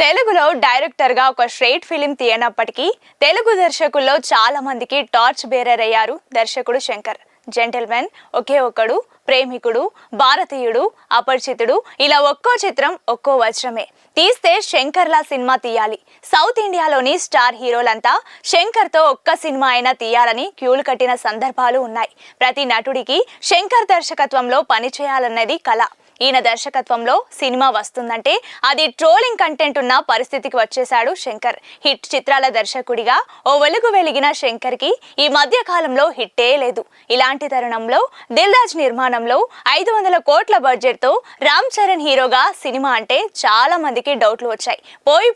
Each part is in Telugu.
తెలుగులో డైరెక్టర్ గా ఒక స్ట్రైట్ ఫిలిం తీయనప్పటికీ తెలుగు దర్శకుల్లో చాలా మందికి టార్చ్ బేరర్ అయ్యారు దర్శకుడు శంకర్. జెంటిల్మెన్, ఒకే ఒక్కడు, ప్రేమికుడు, భారతీయుడు, అపరిచితుడు ఇలా ఒక్కో చిత్రం ఒక్కో వజ్రమే. తీస్తే శంకర్లా సినిమా తీయాలి. సౌత్ ఇండియాలోని స్టార్ హీరోలంతా శంకర్తో ఒక్క సినిమా అయినా తీయాలని క్యూలు కట్టిన సందర్భాలు ఉన్నాయి. ప్రతి నటుడికి శంకర్ దర్శకత్వంలో పనిచేయాలన్నది కళ. ఈయన దర్శకత్వంలో సినిమా వస్తుందంటే అది ట్రోలింగ్ కంటెంట్ ఉన్న పరిస్థితికి వచ్చేశాడు శంకర్. హిట్ చిత్రాల దర్శకుడిగా ఓ వెలుగు వెలిగిన శంకర్ కి ఈ మధ్య కాలంలో హిట్టే లేదు. ఇలాంటి తరుణంలో దిల్ రాజు నిర్మాణంలో 500 కోట్ల బడ్జెట్ తో రామ్ చరణ్ హీరోగా సినిమా అంటే చాలా మందికి డౌట్లు వచ్చాయి.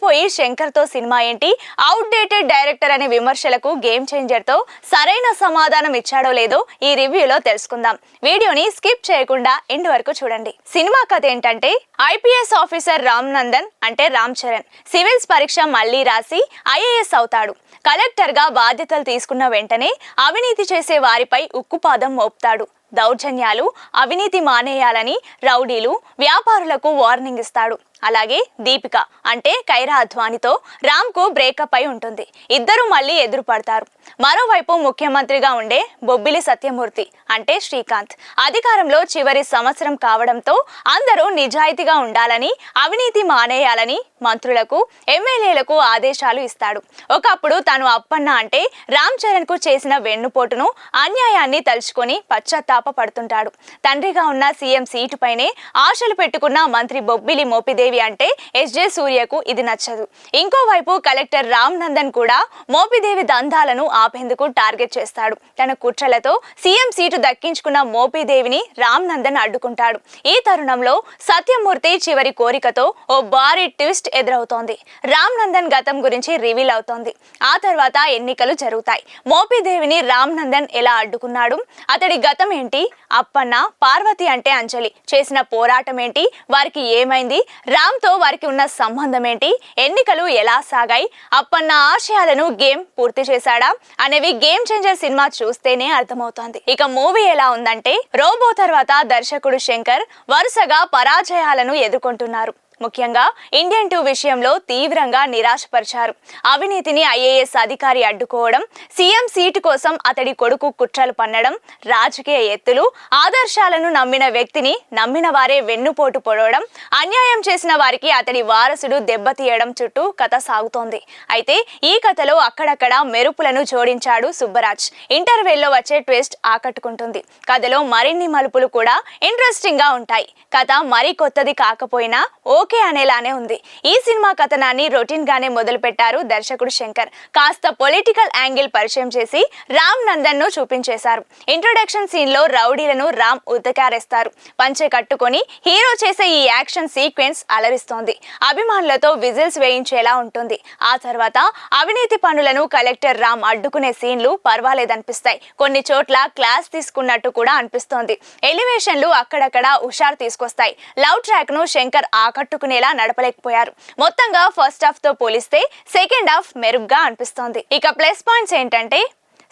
పోయి శంకర్ తో సినిమా ఏంటి, అవుట్ డేటెడ్ డైరెక్టర్ అనే విమర్శలకు గేమ్ చేంజర్ తో సరైన సమాధానం ఇచ్చాడో లేదో ఈ రివ్యూలో తెలుసుకుందాం. వీడియోని స్కిప్ చేయకుండా ఎండ్ వరకు చూడండి. సినిమా కథ ఏంటంటే, ఐపీఎస్ ఆఫీసర్ రామ్ నందన్ అంటే రామ్ చరణ్ సివిల్స్ పరీక్ష మళ్లీ రాసి ఐఏఎస్ అవుతాడు. కలెక్టర్ గా బాధ్యతలు తీసుకున్న వెంటనే అవినీతి చేసే వారిపై ఉక్కుపాదం మోపుతాడు. దౌర్జన్యాలు, అవినీతి మానేయాలని రౌడీలు, వ్యాపారులకు వార్నింగ్ ఇస్తాడు. అలాగే దీపిక అంటే కైరా అద్వానితో రామ్ కు బ్రేకప్ అయి ఉంటుంది. ఇద్దరు మళ్ళీ ఎదురు పడతారు. మరోవైపు ముఖ్యమంత్రిగా ఉండే బొబ్బిలి సత్యమూర్తి అంటే శ్రీకాంత్ అధికారంలో చివరి సంవత్సరం కావడంతో అందరూ నిజాయితీగా ఉండాలని, అవినీతి మానేయాలని మంత్రులకు, ఎమ్మెల్యేలకు ఆదేశాలు ఇస్తాడు. ఒకప్పుడు తను అప్పన్న అంటే రామ్ చరణ్ కు చేసిన వెన్నుపోటును, అన్యాయాన్ని తలుచుకొని పశ్చాత్తాప పడుతుంటాడు. తండ్రిగా ఉన్న సీఎం సీటుపైనే ఆశలు పెట్టుకున్న మంత్రి బొబ్బిలి మోపిదేవి అంటే ఎస్జే సూర్యకు ఇది నచ్చదు. ఇంకోవైపు కలెక్టర్ రామ్ నందన్ కూడా మోపిదేవి దందాలను ఆపేందుకు టార్గెట్ చేస్తాడు. తన కుట్రలతో సీఎం సీటు దక్కించుకున్న మోపిదేవిని రామ్ నందన్ అడ్డుకుంటాడు. ఈ తరుణంలో సత్యమూర్తి చివరి కోరికతో ఓ భారీ ట్విస్ట్ ఎదురవుతోంది. రామ్ నందన్ గతం గురించి రివీల్ అవుతోంది. ఆ తర్వాత ఎన్నికలు జరుగుతాయి. మోపిదేవిని రామ్ నందన్ ఎలా అడ్డుకున్నాడు, అతడి గతం ఏంటి, అప్పన్న, పార్వతి అంటే అంజలి చేసిన పోరాటం ఏంటి, వారికి ఏమైంది, రామ్ తో వారికి ఉన్న సంబంధం ఏంటి, ఎన్నికలు ఎలా సాగాయి, అప్పన్న ఆశయాలను గేమ్ పూర్తి చేశాడా అనేవి గేమ్ చేంజర్ సినిమా చూస్తేనే అర్థమవుతోంది. ఇక మూవీ ఎలా ఉందంటే, రోబో తర్వాత దర్శకుడు శంకర్ వరుసగా పరాజయాలను ఎదుర్కొంటున్నారు. ముఖ్యంగా ఇండియన్ 2 విషయంలో తీవ్రంగా నిరాశపరిచారు. అవినీతిని ఐఏఎస్ అధికారి అడ్డుకోవడం, సీఎం సీటు కోసం అతడి కొడుకు కుట్రలు పన్నడం, రాజకీయ ఎత్తులు, ఆదర్శాలను నమ్మిన వ్యక్తిని నమ్మిన వారే వెన్నుపోటు పొడవడం, అన్యాయం చేసిన వారికి అతడి వారసుడు దెబ్బతీయడం చుట్టూ కథ సాగుతోంది. అయితే ఈ కథలో అక్కడక్కడ మెరుపులను జోడించాడు సుబ్బరాజ్. ఇంటర్వెల్లో వచ్చే ట్విస్ట్ ఆకట్టుకుంటుంది. కథలో మరిన్ని మలుపులు కూడా ఇంట్రెస్టింగ్ గా ఉంటాయి. కథ మరీ కొత్తది కాకపోయినా ఓకే అనేలానే ఉంది. ఈ సినిమా కథనాన్ని రొటీన్ గానే మొదలు పెట్టారు దర్శకుడు శంకర్. కాస్త పొలిటికల్ యాంగిల్ పరిచయం చేసి రామ్ నందన్ ను చూపించేశారు. ఇంట్రొడక్షన్ సీన్ లో రౌడీలను రామ్ ఉతకారేస్తారు. పంచె కట్టుకొని హీరో చేసే ఈ యాక్షన్ సీక్వెన్స్ అలరిస్తోంది. అభిమానులతో విజిల్స్ వేయించేలా ఉంటుంది. ఆ తర్వాత అవినీతి పనులను కలెక్టర్ రామ్ అడ్డుకునే సీన్లు పర్వాలేదనిపిస్తాయి. కొన్ని చోట్ల క్లాస్ తీసుకున్నట్టు కూడా అనిపిస్తోంది. ఎలివేషన్లు అక్కడక్కడ హుషారు తీసుకొస్తాయి. లవ్ ట్రాక్ ను శంకర్ ఆకట్టుకునేలా నడపలేకపోయారు. మొత్తంగా ఫస్ట్ హాఫ్ తో పోలిస్తే సెకండ్ హాఫ్ మెరుగ్గా అనిపిస్తోంది. ఇక ప్లస్ పాయింట్స్ ఏంటంటే,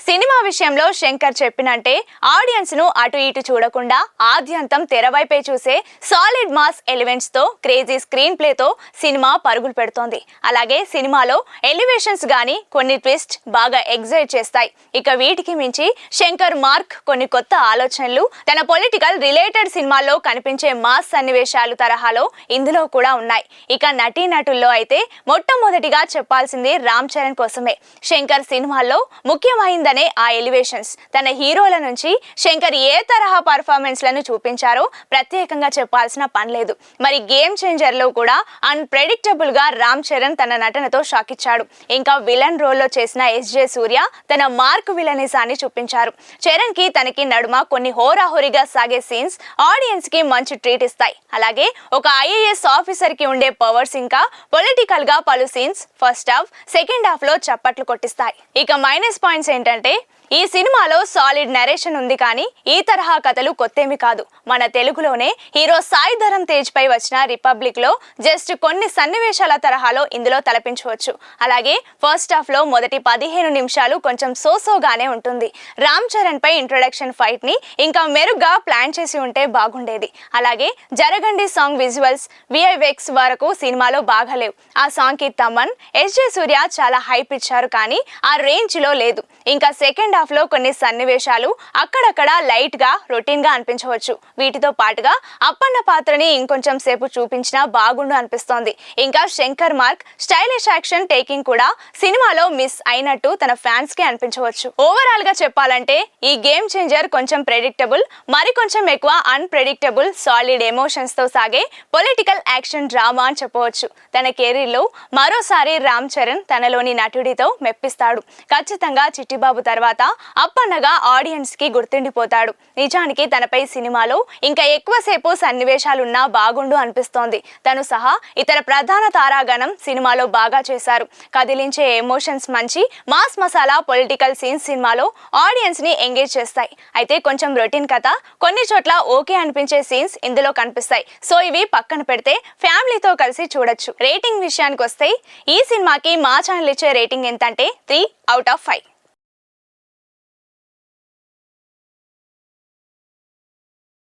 సినిమా విషయంలో శంకర్ చెప్పినంటే ఆడియన్స్ ను అటు ఇటు చూడకుండా ఆద్యంతం తెరవైపే చూసే సాలిడ్ మాస్ ఎలిమెంట్స్ తో, క్రేజీ స్క్రీన్ ప్లే తో సినిమా పరుగులు పెడుతోంది. అలాగే సినిమాలో ఎలివేషన్స్ గానీ కొన్ని ట్విస్ట్ బాగా ఎగ్జైట్ చేస్తాయి. ఇక వీటికి మించి శంకర్ మార్క్ కొన్ని కొత్త ఆలోచనలు తన పొలిటికల్ రిలేటెడ్ సినిమాల్లో కనిపించే మాస్ సన్నివేశాలు తరహాలో ఇందులో కూడా ఉన్నాయి. ఇక నటీనటుల్లో అయితే మొట్టమొదటిగా చెప్పాల్సింది రామ్ చరణ్ కోసమే. శంకర్ సినిమాల్లో ముఖ్యమైంది ఆ ఎలివేషన్స్. తన హీరోల నుంచి శంకర్ ఏ తరహా పర్ఫార్మెన్స్ లను చూపించారో ప్రత్యేకంగా చెప్పాల్సిన పని లేదు. మరి గేమ్ చేంజర్ లో కూడా అన్ప్రెడిక్టబుల్ గా రామ్ చరణ్ తన నటనతో షాక్ ఇచ్చాడు. ఇంకా విలన్ రోల్ లో చేసిన ఎస్జే సూర్య తన మార్క్ విలనిజాన్ని చూపించారు. చరణ్ కి తనకి నడుమ కొన్ని హోరాహోరీగా సాగే సీన్స్ ఆడియన్స్ కి మంచి ట్రీట్ ఇస్తాయి. అలాగే ఒక ఐఏఎస్ ఆఫీసర్ కి ఉండే పవర్స్ ఇంకా పొలిటికల్ గా పలు scenes first half, second half లో చప్పట్లు కొట్టిస్తాయి. ఇక మైనస్ పాయింట్స్ ఏంటంటే, ఈ సినిమాలో సాలిడ్ నరేషన్ ఉంది కానీ ఈ తరహా కథలు కొత్తేమి కాదు. మన తెలుగులోనే హీరో సాయి ధరమ్ తేజ్ పై వచ్చిన రిపబ్లిక్ లో జస్ట్ కొన్ని సన్నివేశాల తరహాలో ఇందులో తలపించవచ్చు. అలాగే ఫస్ట్ హాఫ్ లో మొదటి 15 నిమిషాలు కొంచెం సోసోగానే ఉంటుంది. రామ్ చరణ్ పై ఇంట్రొడక్షన్ ఫైట్ ని ఇంకా మెరుగ్గా ప్లాన్ చేసి ఉంటే బాగుండేది. అలాగే జరగండి సాంగ్ విజువల్స్ విఐఎఫ్ఎక్స్ వరకు సినిమాలో బాగాలేవు. ఆ సాంగ్ కి తమన్ ఎస్జే సూర్య చాలా హైప్ ఇచ్చారు కానీ ఆ రేంజ్ లో లేదు. ఇంకా సెకండ్ హాఫ్ లో కొన్ని సన్నివేశాలు అక్కడక్కడ లైట్ గా రొటీన్ గా అనిపించవచ్చు. వీటితో పాటుగా అప్పన్న పాత్రని ఇంకొంచెం సేపు చూపించినా బాగుండు అనిపిస్తోంది. ఇంకా Shankar mark stylish action taking కూడా సినిమాలో మిస్ అయినట్టు తన ఫ్యాన్స్ కి అనిపించవచ్చు. ఓవరాల్ గా చెప్పాలంటే ఈ గేమ్ చేంజర్ కొంచెం ప్రెడిక్టబుల్, మరి కొంచెం ఎక్కువ అన్ప్రెడిక్టబుల్, సాలిడ్ ఎమోషన్స్ తో సాగే పొలిటికల్ యాక్షన్ డ్రామా అని చెప్పవచ్చు. తన కెరీర్ లో మరోసారి రామ్ చరణ్ తనలోని నటుడితో మెప్పిస్తాడు. ఖచ్చితంగా చిట్టిబాబు తర్వాత అప్పన్నగా ఆడియన్స్ కి గుర్తుండిపోతాడు. నిజానికి తనపై సినిమాలో ఇంకా ఎక్కువసేపు సన్నివేశాలున్నా బాగుండు అనిపిస్తోంది. తను సహా ఇతర ప్రధాన తారాగణం సినిమాలో బాగా చేశారు. కదిలించే ఎమోషన్స్, మంచి మాస్ మసాలా పొలిటికల్ సీన్స్ సినిమాలో ఆడియన్స్ ని ఎంగేజ్ చేస్తాయి. అయితే కొంచెం రొటీన్ కథ, కొన్ని చోట్ల ఓకే అనిపించే సీన్స్ ఇందులో కనిపిస్తాయి. సో ఇవి పక్కన పెడితే ఫ్యామిలీతో కలిసి చూడొచ్చు. రేటింగ్ విషయానికి వస్తే ఈ సినిమాకి మా ఛానల్ ఇచ్చే రేటింగ్ ఎంతంటే 3 out of 5.